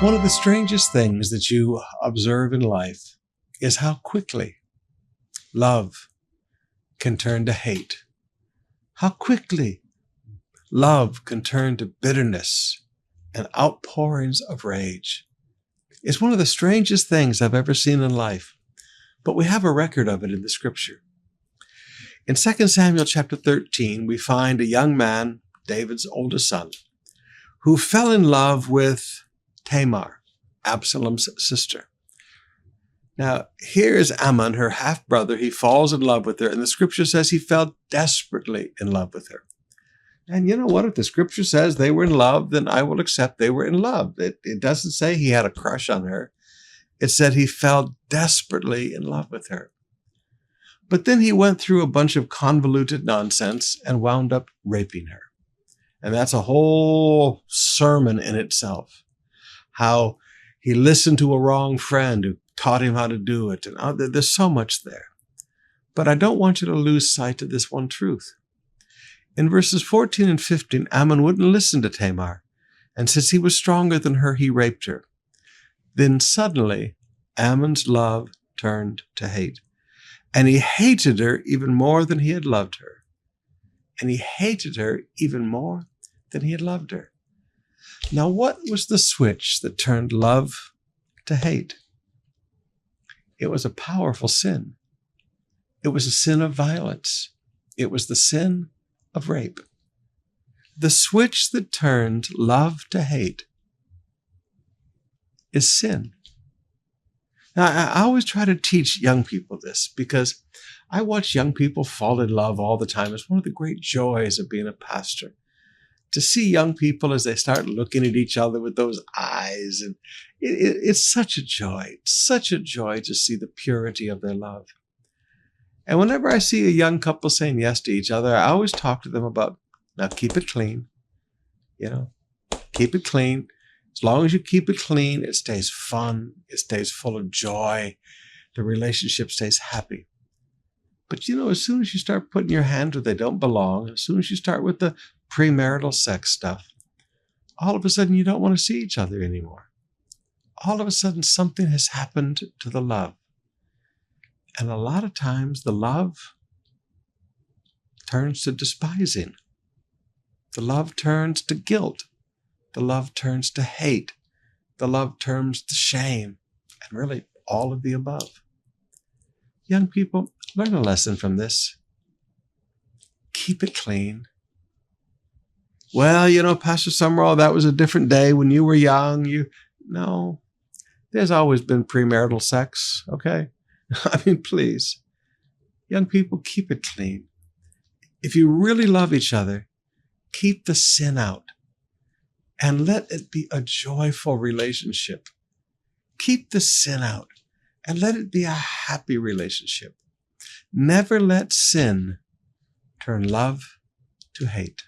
One of the strangest things that you observe in life is how quickly love can turn to hate. How quickly love can turn to bitterness and outpourings of rage. It's one of the strangest things I've ever seen in life, but we have a record of it in the scripture. In 2 Samuel chapter 13, we find a young man, David's oldest son, who fell in love with Tamar, Absalom's sister. Now, here is Ammon, her half-brother. He falls in love with her, and the scripture says he fell desperately in love with her. And you know what? If the scripture says they were in love, then I will accept they were in love. It doesn't say he had a crush on her. It said he fell desperately in love with her. But then he went through a bunch of convoluted nonsense and wound up raping her. And that's a whole sermon in itself. How he listened to a wrong friend who taught him how to do it. And there's so much there. But I don't want you to lose sight of this one truth. In verses 14 and 15, Ammon wouldn't listen to Tamar. And since he was stronger than her, he raped her. Then suddenly, Ammon's love turned to hate. And he hated her even more than he had loved her. And he hated her even more than he had loved her. Now, what was the switch that turned love to hate? It was a powerful sin. It was a sin of violence. It was the sin of rape. The switch that turned love to hate is sin. Now, I always try to teach young people this because I watch young people fall in love all the time. It's one of the great joys of being a pastor, to see young people as they start looking at each other with those eyes. And it's such a joy. It's such a joy to see the purity of their love. And whenever I see a young couple saying yes to each other, I always talk to them about, now keep it clean. Keep it clean. As long as you keep it clean, it stays fun. It stays full of joy. The relationship stays happy. But as soon as you start putting your hands where they don't belong, as soon as you start with the premarital sex stuff, all of a sudden you don't want to see each other anymore. All of a sudden something has happened to the love. And a lot of times the love turns to despising. The love turns to guilt. The love turns to hate. The love turns to shame. And really all of the above. Young people, learn a lesson from this. Keep it clean. Well, Pastor Sumrall, that was a different day when you were young. No, there's always been premarital sex, okay? I mean, please. Young people, keep it clean. If you really love each other, keep the sin out and let it be a joyful relationship. Keep the sin out and let it be a happy relationship. Never let sin turn love to hate.